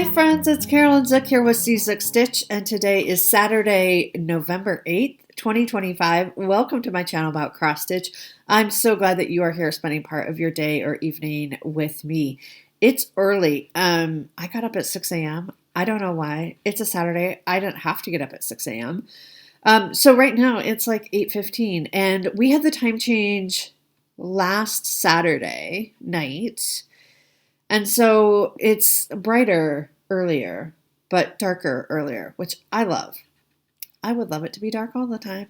Hi friends, it's Carolyn Zook here with C6 Stitch, and today is Saturday, November 8th, 2025. Welcome to my channel about cross stitch. I'm so glad that you are here spending part of your day or evening with me. It's early. I got up at 6 a.m. I don't know why. It's a Saturday. I didn't have to get up at 6 a.m. So right now it's like 8:15, and we had the time change last Saturday night. And so it's brighter earlier, but darker earlier, which I love. I would love it to be dark all the time.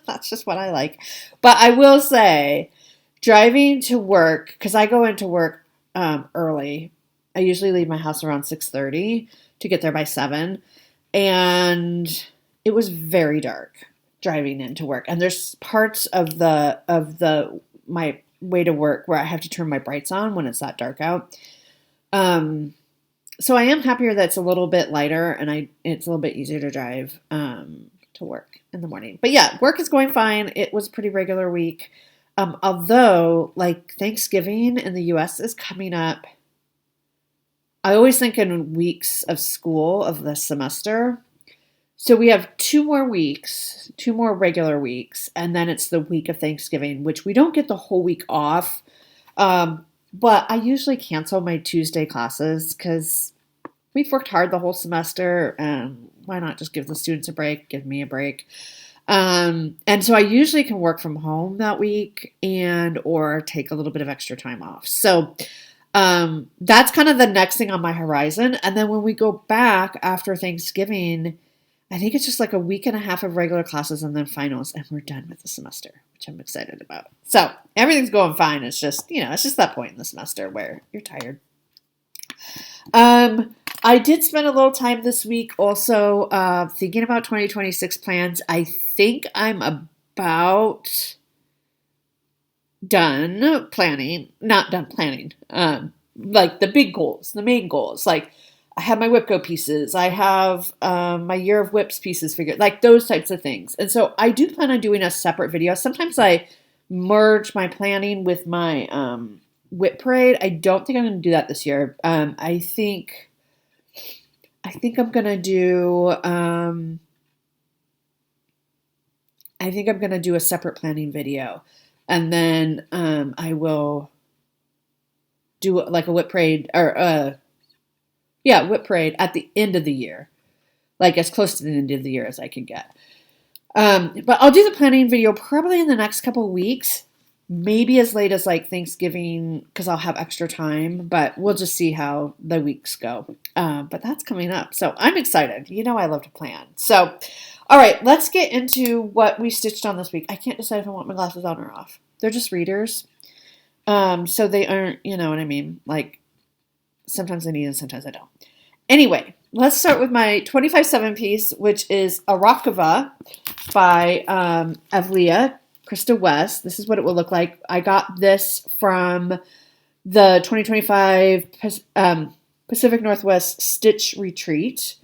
That's just what I like. But I will say, driving to work, because I go into work early. I usually leave my house around 6:30 to get there by 7. And it was very dark driving into work. And there's parts of my way to work where I have to turn my brights on when it's that dark out. So I am happier that it's a little bit lighter and it's a little bit easier to drive to work in the morning. But yeah, work is going fine. It was a pretty regular week. Although like Thanksgiving in the US is coming up. I always think in weeks of school of the semester. So we have 2 more weeks, 2 more regular weeks, and then it's the week of Thanksgiving, which we don't get the whole week off. But I usually cancel my Tuesday classes because we've worked hard the whole semester, and why not just give the students a break, give me a break. And so I usually can work from home that week or take a little bit of extra time off. So that's kind of the next thing on my horizon. And then when we go back after Thanksgiving, I think it's just like a week and a half of regular classes and then finals, and we're done with the semester, which I'm excited about. So everything's going fine. It's just, it's just that point in the semester where you're tired. I did spend a little time this week also thinking about 2026 plans. I think I'm about done planning, not done planning, like the big goals, the main goals, like I have my WIPCO pieces. I have my Year of WIPs pieces figured, like those types of things. And so I do plan on doing a separate video. Sometimes I merge my planning with my WIP parade. I don't think I'm going to do that this year. I think I'm going to do. I think I'm going to do a separate planning video, and then I will do like a WIP parade or. WIP parade at the end of the year, like as close to the end of the year as I can get. But I'll do the planning video probably in the next couple of weeks, maybe as late as like Thanksgiving, because I'll have extra time, but we'll just see how the weeks go. But that's coming up. So I'm excited. I love to plan. So, all right, let's get into what we stitched on this week. I can't decide if I want my glasses on or off. They're just readers. So they aren't, you know what I mean? Like, sometimes I need and sometimes I don't. Anyway, let's start with my 25/7 piece, which is Arachova by Evlia Krista West. This is what it will look like. I got this from the 2025 Pacific Northwest Stitch Retreat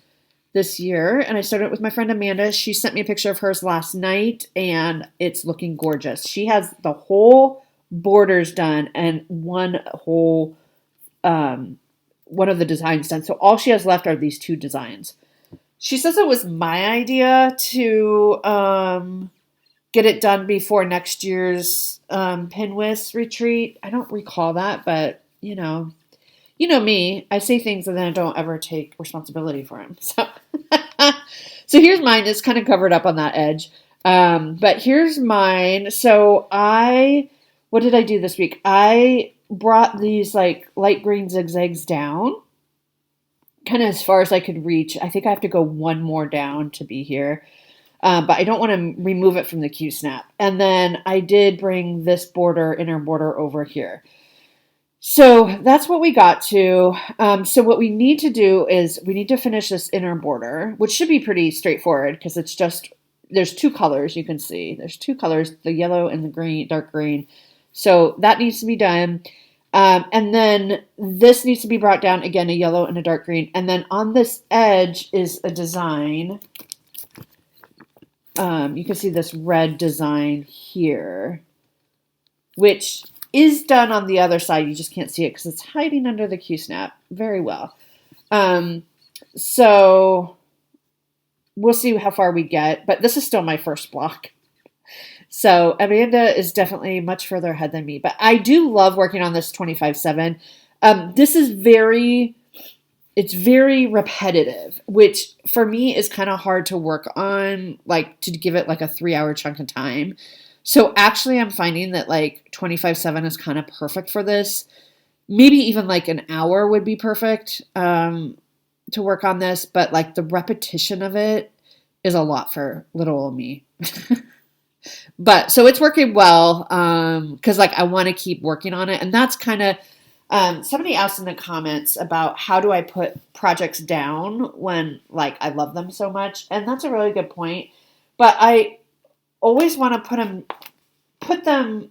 this year, and I started it with my friend Amanda. She sent me a picture of hers last night, and it's looking gorgeous. She has the whole borders done and one of the designs done. So all she has left are these 2 designs. She says it was my idea to get it done before next year's Pinwist retreat. I don't recall that, but you know me. I say things and then I don't ever take responsibility for them. So here's mine. It's kind of covered up on that edge. But here's mine. So what did I do this week? I brought these like light green zigzags down kind of as far as I could reach. I think I have to go one more down to be here. But I don't want to remove it from the Q-snap. And then I did bring this inner border over here. So that's what we got to. So what we need to do is we need to finish this inner border, which should be pretty straightforward because it's just, there's 2 colors you can see. There's 2 colors, the yellow and the green, dark green. So that needs to be done. And then this needs to be brought down, again, a yellow and a dark green. And then on this edge is a design. You can see this red design here, which is done on the other side. You just can't see it because it's hiding under the Q-snap very well. So we'll see how far we get, but this is still my first block. So Amanda is definitely much further ahead than me, but I do love working on this 25/7. This is it's very repetitive, which for me is kind of hard to work on, like to give it like a 3-hour chunk of time. So actually I'm finding that like 25/7 is kind of perfect for this. Maybe even like an hour would be perfect to work on this, but like the repetition of it is a lot for little old me. But so it's working well because like I want to keep working on it. And that's kind of somebody asked in the comments about how do I put projects down when like I love them so much. And that's a really good point. But I always want to put them,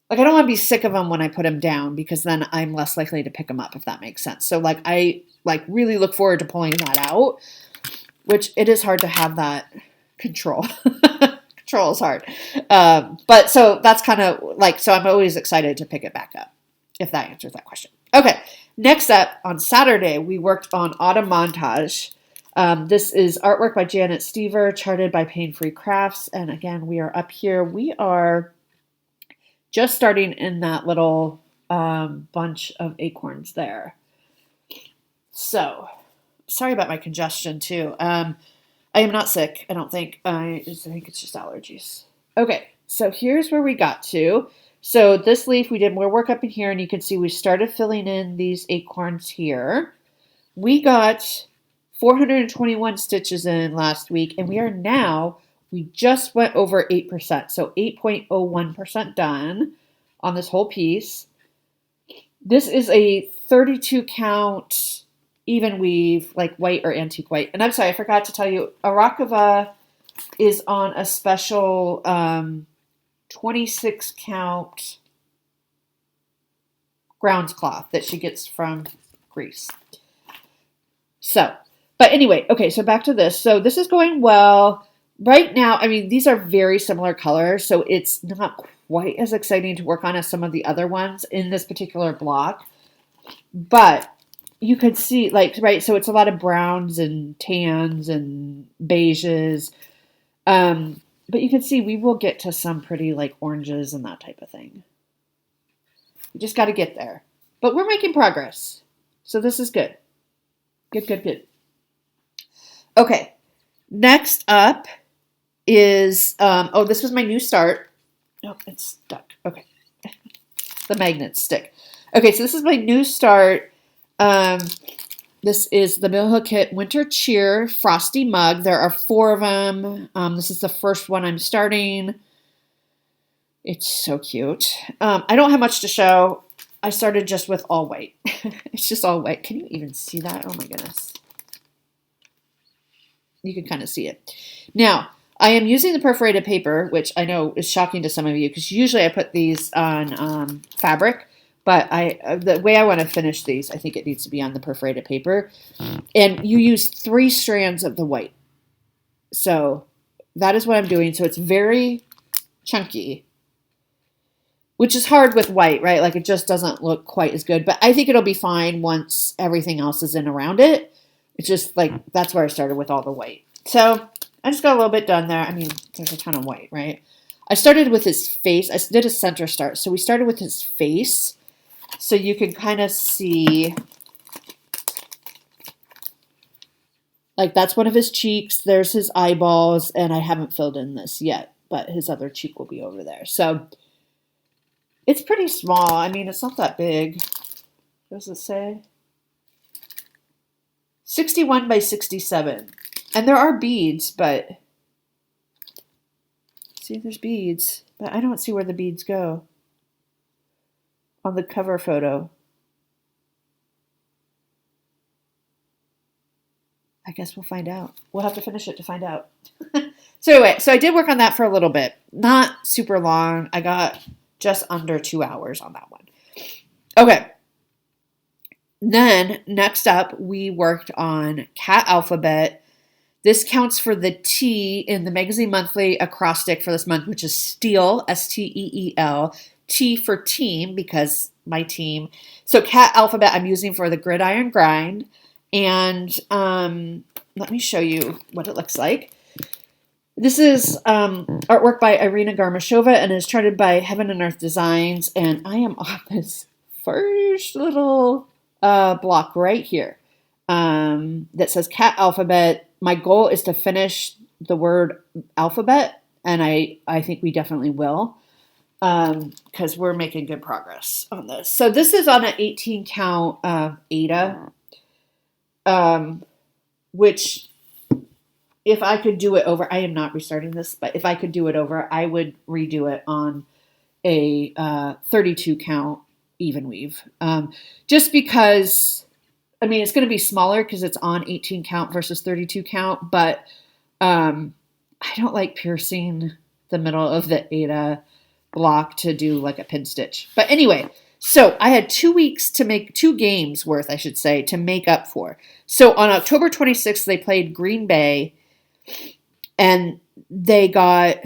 like I don't want to be sick of them when I put them down because then I'm less likely to pick them up, if that makes sense. So like I like really look forward to pulling that out, which it is hard to have that control. Control is hard. But so that's kind of like, so I'm always excited to pick it back up, if that answers that question. Okay, next up on Saturday, we worked on Autumn Montage. This is artwork by Janet Stever, charted by Pain Free Crafts. And again, we are up here. We are just starting in that little bunch of acorns there. So, sorry about my congestion too. I am not sick, I don't think. I think it's just allergies. Okay, so here's where we got to. So this leaf, we did more work up in here, and you can see we started filling in these acorns here. We got 421 stitches in last week, and we just went over 8%. So 8.01% done on this whole piece. This is a 32 count even weave, like white or antique white. And I'm sorry, I forgot to tell you, Arachova is on a special 26 count grounds cloth that she gets from Greece. So, but anyway, okay, so back to this. So this is going well. Right now, I mean, these are very similar colors, so it's not quite as exciting to work on as some of the other ones in this particular block. But you could see, like, right, so it's a lot of browns and tans and beiges. But you can see we will get to some pretty, like, oranges and that type of thing. We just got to get there. But we're making progress. So this is good. Good. Okay. Next up is, this was my new start. Oh, it's stuck. Okay. The magnets stick. Okay, so this is my new start. This is the Mill Hill Kit Winter Cheer Frosty Mug. There are 4 of them. This is the first one I'm starting. It's so cute. I don't have much to show. I started just with all white. It's just all white. Can you even see that? Oh my goodness. You can kind of see it. Now, I am using the perforated paper, which I know is shocking to some of you because usually I put these on fabric. But the way I want to finish these, I think it needs to be on the perforated paper. And you use 3 strands of the white. So that is what I'm doing. So it's very chunky, which is hard with white, right? Like it just doesn't look quite as good. But I think it'll be fine once everything else is in around it. It's just like, that's where I started with all the white. So I just got a little bit done there. I mean, there's a ton of white, right? I started with his face. I did a center start. So we started with his face. So you can kind of see, like that's one of his cheeks. There's his eyeballs, and I haven't filled in this yet, but his other cheek will be over there. So it's pretty small. I mean, it's not that big. What does it say? 61 by 67. And there are beads, but see, there's beads, but I don't see where the beads go on the cover photo. I guess we'll find out. We'll have to finish it to find out. So anyway, so I did work on that for a little bit. Not super long. I got just under 2 hours on that one. Okay. Then next up, we worked on Cat Alphabet. This counts for the T in the Magazine Monthly acrostic for this month, which is Steel, S-T-E-E-L. T for team, because my team. So cat alphabet I'm using for the gridiron grind. And let me show you what it looks like. This is artwork by Arachova and is charted by Heaven and Earth Designs. And I am on this first little block right here that says cat alphabet. My goal is to finish the word alphabet, and I think we definitely will, because we're making good progress on this. So this is on an 18 count Ada, which, if I could do it over, I am not restarting this, but if I could do it over, I would redo it on a 32 count even weave. Just because, I mean, it's going to be smaller because it's on 18 count versus 32 count, but I don't like piercing the middle of the Ada block to do like a pin stitch. But anyway, so I had 2 weeks to make 2 games worth, I should say, to make up for. So on October 26th, they played Green Bay, and I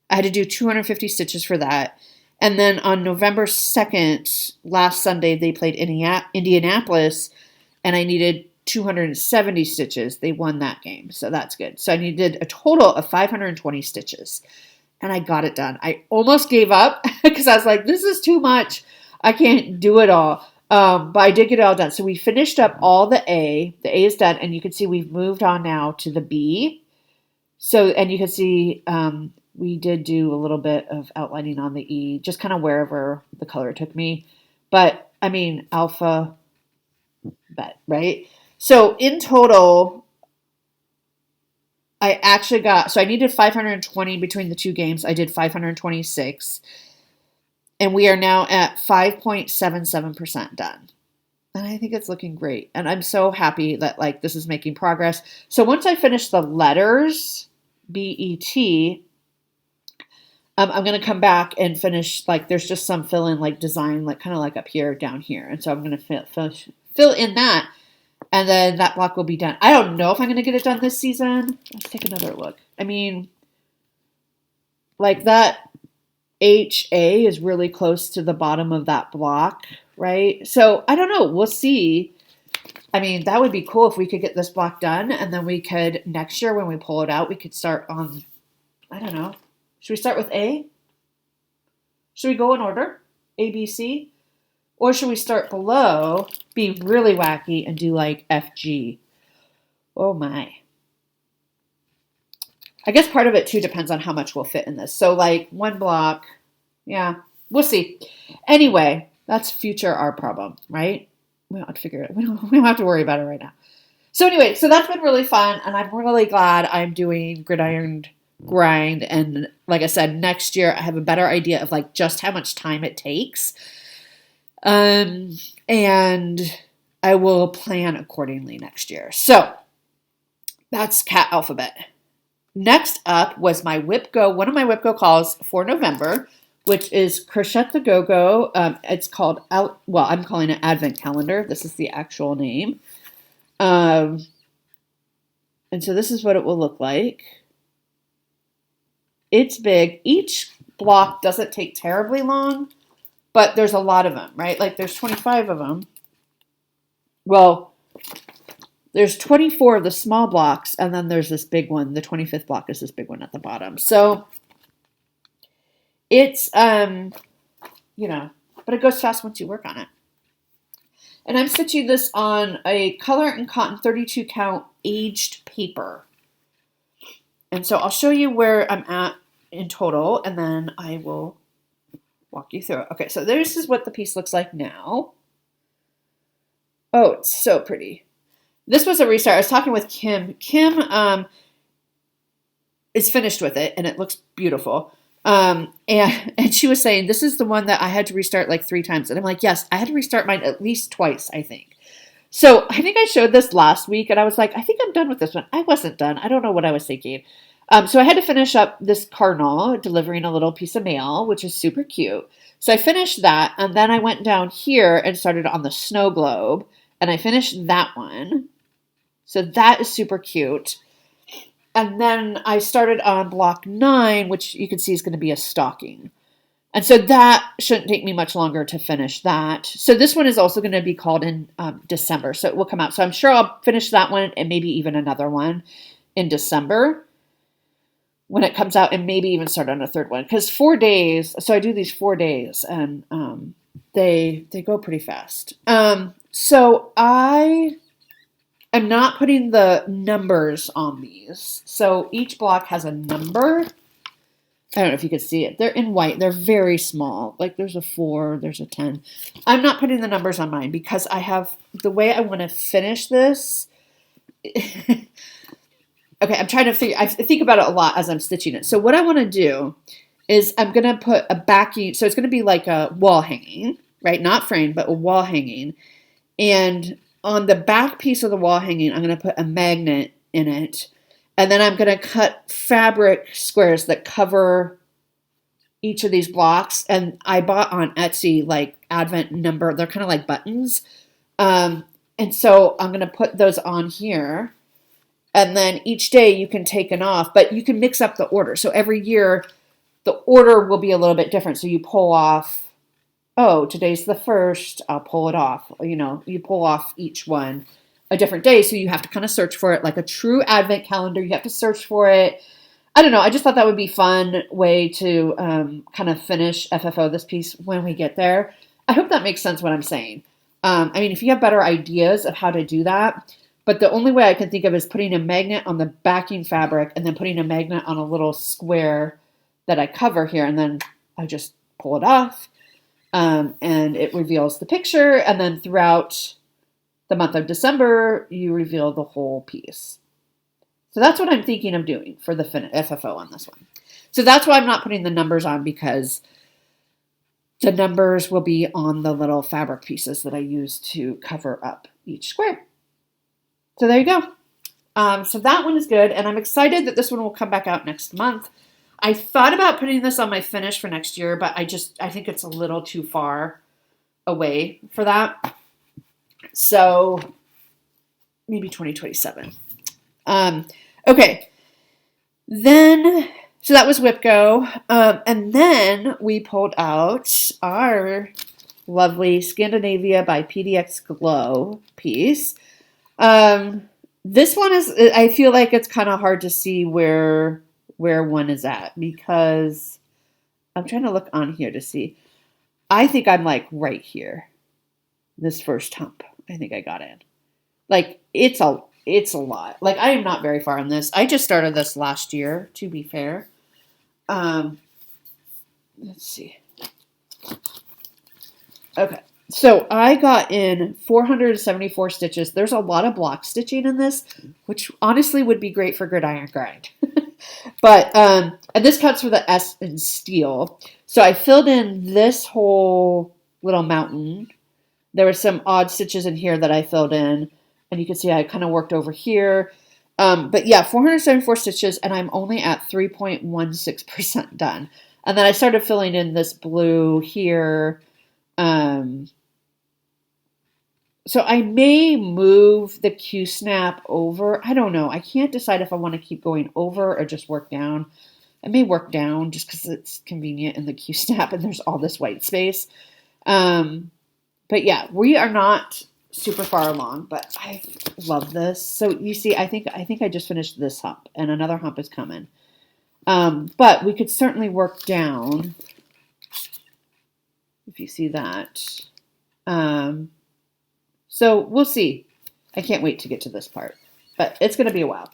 had to do 250 stitches for that. And then on November 2nd, last Sunday, they played Indianapolis, and I needed 270 stitches. They won that game, so that's good. So I needed a total of 520 stitches, and I got it done. I almost gave up because I was like, this is too much. I can't do it all. But I did get it all done. So we finished up all the A. The A is done, and you can see we've moved on now to the B. So, and you can see we did do a little bit of outlining on the E, just kind of wherever the color took me. But, I mean, alphabet, right? So, in total, I actually so I needed 520 between the 2 games. I did 526. And we are now at 5.77% done. And I think it's looking great. And I'm so happy that like this is making progress. So once I finish the letters, B-E-T, I'm going to come back and finish, like there's just some fill in like design, like kind of like up here, down here. And so I'm going to fill in that. And then that block will be done. I don't know if I'm going to get it done this season. Let's take another look. I mean, like that HA is really close to the bottom of that block, right? So I don't know. We'll see. I mean, that would be cool if we could get this block done, and then we could, next year when we pull it out, we could start on, I don't know. Should we start with A? Should we go in order? A, B, C? Or should we start below, be really wacky, and do like F, G? Oh my. I guess part of it too depends on how much will fit in this. So like one block, yeah, we'll see. Anyway, that's future our problem, right? We don't have to figure it. We don't have to worry about it right now. So anyway, so that's been really fun, and I'm really glad I'm doing gridiron grind. And like I said, next year I have a better idea of like just how much time it takes, and I will plan accordingly next year. So that's cat alphabet. Next up was my Whip Go, one of my Whip Go calls for November, which is Crochet the Go-Go. It's called, I'm calling it Advent Calendar. This is the actual name. And so this is what it will look like. It's big. Each block doesn't take terribly long, but there's a lot of them, right? Like there's 25 of them. Well, there's 24 of the small blocks, and then there's this big one. The 25th block is this big one at the bottom. So it's, but it goes fast once you work on it. And I'm stitching this on a Color and Cotton 32 count aged paper. And so I'll show you where I'm at in total, and then I will walk you through it. Okay, so this is what the piece looks like now. Oh, it's so pretty. This was a restart. I was talking with Kim. Kim is finished with it, and it looks beautiful. And she was saying, this is the one that I had to restart like 3 times. And I'm like, yes, I had to restart mine at least twice, I think. So I think I showed this last week, and I was like, I think I'm done with this one. I wasn't done. I don't know what I was thinking. So I had to finish up this cardinal, delivering a little piece of mail, which is super cute. So I finished that, and then I went down here and started on the snow globe, and I finished that one. So that is super cute. And then I started on block 9, which you can see is going to be a stocking. And so that shouldn't take me much longer to finish that. So this one is also going to be called in December. So it will come out. So I'm sure I'll finish that one and maybe even another one in December when it comes out, and maybe even start on a third one. Because 4 days, so I do these 4 days, and they go pretty fast. So I am not putting the numbers on these. So each block has a number. I don't know if you can see it. They're in white. They're very small. Like there's a 4, there's a 10. I'm not putting the numbers on mine because I have the way I want to finish this. Okay, I'm trying to figure. I think about it a lot as I'm stitching it. So what I want to do is I'm going to put a backing. So it's going to be like a wall hanging, right? Not framed, but a wall hanging. And on the back piece of the wall hanging, I'm going to put a magnet in it. And then I'm going to cut fabric squares that cover each of these blocks. And I bought on Etsy like Advent number. They're kind of like buttons. And so I'm going to put those on here. And then each day you can take it off, but you can mix up the order. So every year the order will be a little bit different. So you pull off, oh, today's the 1st, I'll pull it off. You know, you pull off each one a different day. So you have to kind of search for it like a true Advent calendar. You have to search for it. I don't know. I just thought that would be a fun way to kind of finish FFO this piece when we get there. I hope that makes sense what I'm saying. I mean, if you have better ideas of how to do that, but the only way I can think of is putting a magnet on the backing fabric and then putting a magnet on a little square that I cover here. And then I just pull it off and it reveals the picture. And then throughout the month of December, you reveal the whole piece. So that's what I'm thinking of doing for the FFO on this one. So that's why I'm not putting the numbers on, because the numbers will be on the little fabric pieces that I use to cover up each square. So there you go. So that one is good. And I'm excited that this one will come back out next month. I thought about putting this on my finish for next year, but I think it's a little too far away for that. So maybe 2027. Okay. Then, so that was WIPGO. And then we pulled out our lovely Scandinavia by PDX Glow piece. This one is, I feel like it's kind of hard to see where one is at, because I'm trying to look on here to see. I think I'm like right here. This first hump, I think I got in. Like it's a lot. Like I am not very far on this. I just started this last year, to be fair. Let's see. Okay. So I got in 474 stitches. There's a lot of block stitching in this, which honestly would be great for gridiron grind. But, and this counts for the S in steel. So I filled in this whole little mountain. There were some odd stitches in here that I filled in, and you can see I kind of worked over here. But yeah, 474 stitches, and I'm only at 3.16% done. And then I started filling in this blue here. So I may move the Q-snap over. I don't know. I can't decide if I want to keep going over or just work down. I may work down just because it's convenient in the Q-snap and there's all this white space. But yeah, we are not super far along, but I love this. So you see, I think I just finished this hump and another hump is coming. But we could certainly work down, if you see that. So we'll see. I can't wait to get to this part, but it's going to be a while.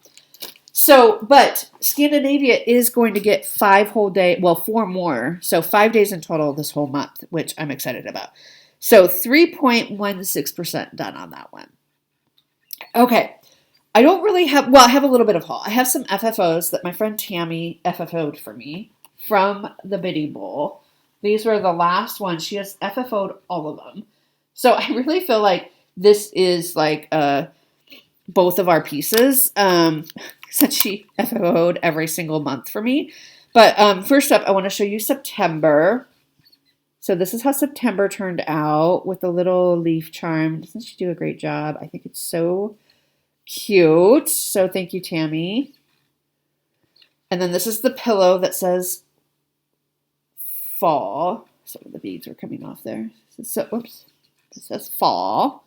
So, but Scandinavia is going to get 5 whole days, well, 4 more. So 5 days in total this whole month, which I'm excited about. So 3.16% done on that one. Okay. I don't really have, well, I have a little bit of haul. I have some FFOs that my friend Tammy FFO'd for me from the Bidding Bowl. These were the last ones. She has FFO'd all of them. So I really feel like this is like both of our pieces, since she FFO'd every single month for me. But first up, I want to show you September. So this is how September turned out with the little leaf charm. Doesn't she do a great job? I think it's so cute. So thank you, Tammy. And then this is the pillow that says fall. So the beads are coming off there. So, whoops. It says fall.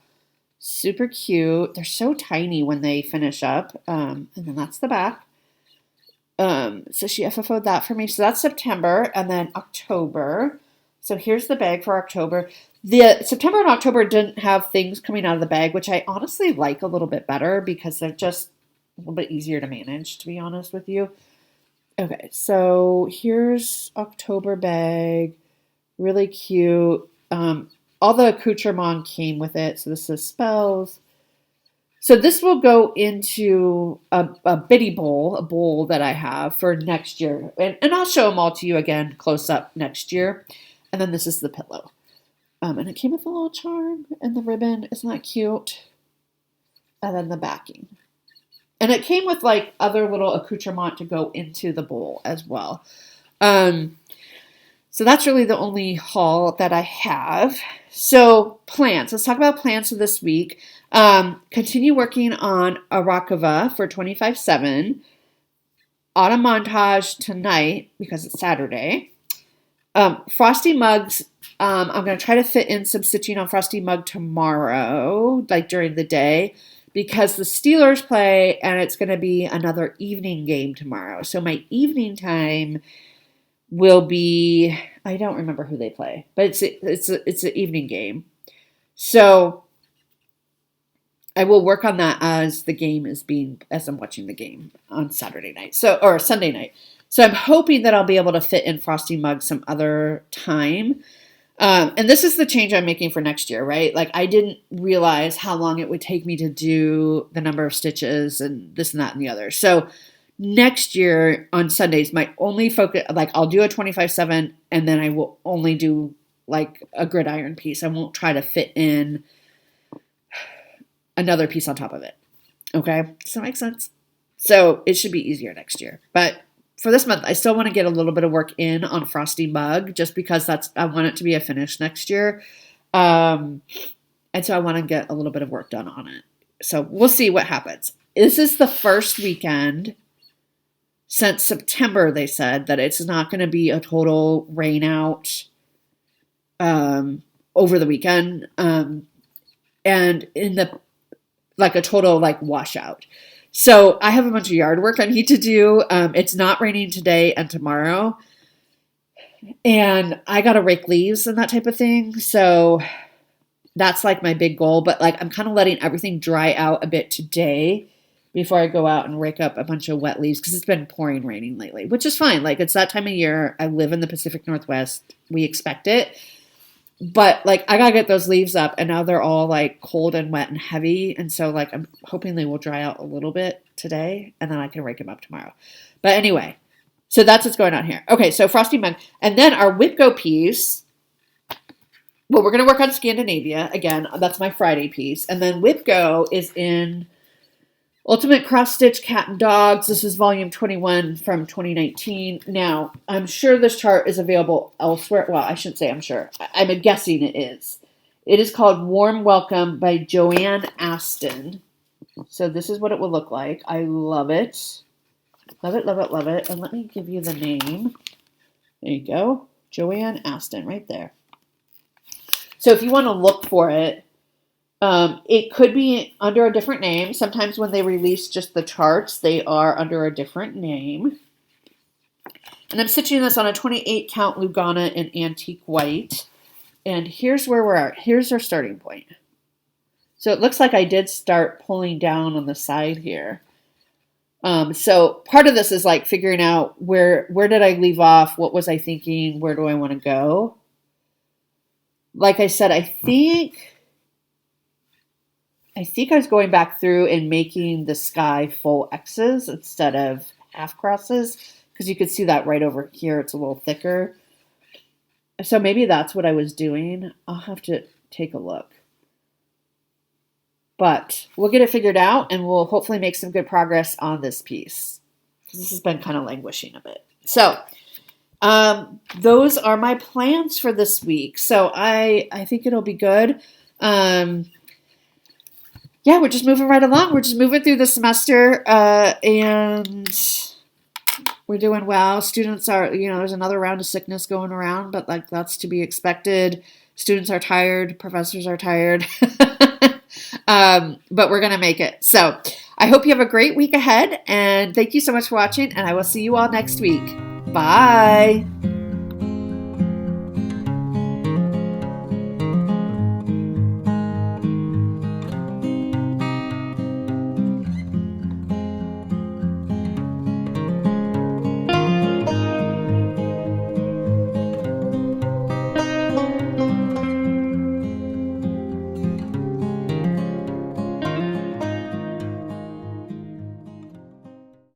Super cute. They're so tiny when they finish up. And then that's the back. So she FFO'd that for me. So that's September. And then October. So here's the bag for October. The September and October didn't have things coming out of the bag, which I honestly like a little bit better because they're just a little bit easier to manage, to be honest with you. Okay, so here's October bag. Really cute. All the accoutrement came with it. So this is spells. So this will go into a bitty bowl, a bowl that I have for next year. And I'll show them all to you again close up next year. And then this is the pillow. And it came with a little charm and the ribbon. Isn't that cute? And then the backing. And it came with like other little accoutrement to go into the bowl as well. So that's really the only haul that I have. So plans. Let's talk about plans for this week. Continue working on Arachova for 25/7. Autumn montage tonight because it's Saturday. Frosty mugs. I'm going to try to fit in some stitching on Frosty mug tomorrow, like during the day, because the Steelers play and it's going to be another evening game tomorrow. So my evening time will be, I don't remember who they play, but it's an evening game. So I will work on that as I'm watching the game on Saturday night. Or Sunday night. So I'm hoping that I'll be able to fit in Frosty mug some other time. And this is the change I'm making for next year, right? Like I didn't realize how long it would take me to do the number of stitches and this and that and the other. So next year on Sundays, my only focus, like I'll do a 25/7 and then I will only do like a gridiron piece. I won't try to fit in another piece on top of it. Okay. Does that make sense? So it should be easier next year, but for this month, I still want to get a little bit of work in on Frosty mug just because I want it to be a finish next year. And so I want to get a little bit of work done on it. So we'll see what happens. This is the first weekend since September, they said, that it's not going to be a total rain out over the weekend. And in the, like a total like washout. So I have a bunch of yard work I need to do. It's not raining today and tomorrow. And I got to rake leaves and that type of thing. So that's like my big goal. But like I'm kind of letting everything dry out a bit today before I go out and rake up a bunch of wet leaves because it's been pouring raining lately, which is fine. Like it's that time of year. I live in the Pacific Northwest. We expect it. But like I gotta get those leaves up and now they're all like cold and wet and heavy. And so like I'm hoping they will dry out a little bit today and then I can rake them up tomorrow. But anyway, so that's what's going on here. Okay, so Frosty mug. And then our Whipco piece. Well, we're gonna work on Scandinavia. Again, that's my Friday piece. And then Whipco is in Ultimate Cross Stitch Cat and Dogs. This is volume 21 from 2019. Now, I'm sure this chart is available elsewhere. Well, I shouldn't say I'm sure. I'm guessing it is. It is called Warm Welcome by Joanne Aston. So this is what it will look like. I love it. Love it, love it, love it. And let me give you the name. There you go. Joanne Aston right there. So if you want to look for it, it could be under a different name. Sometimes when they release just the charts, they are under a different name. And I'm stitching this on a 28 count Lugana in antique white. And here's where we're at. Here's our starting point. So it looks like I did start pulling down on the side here. So part of this is like figuring out where did I leave off? What was I thinking? Where do I want to go? Like I said, I think I was going back through and making the sky full X's instead of half crosses because you could see that right over here. It's a little thicker. So maybe that's what I was doing. I'll have to take a look. But we'll get it figured out and we'll hopefully make some good progress on this piece. This has been kind of languishing a bit. So those are my plans for this week. So I think it'll be good. Yeah, we're just moving right along. We're just moving through the semester, and We're doing well. Students are, there's another round of sickness going around, but like that's to be expected. Students are tired, professors are tired, but we're going to make it. So I hope you have a great week ahead, and thank you so much for watching, and I will see you all next week. Bye.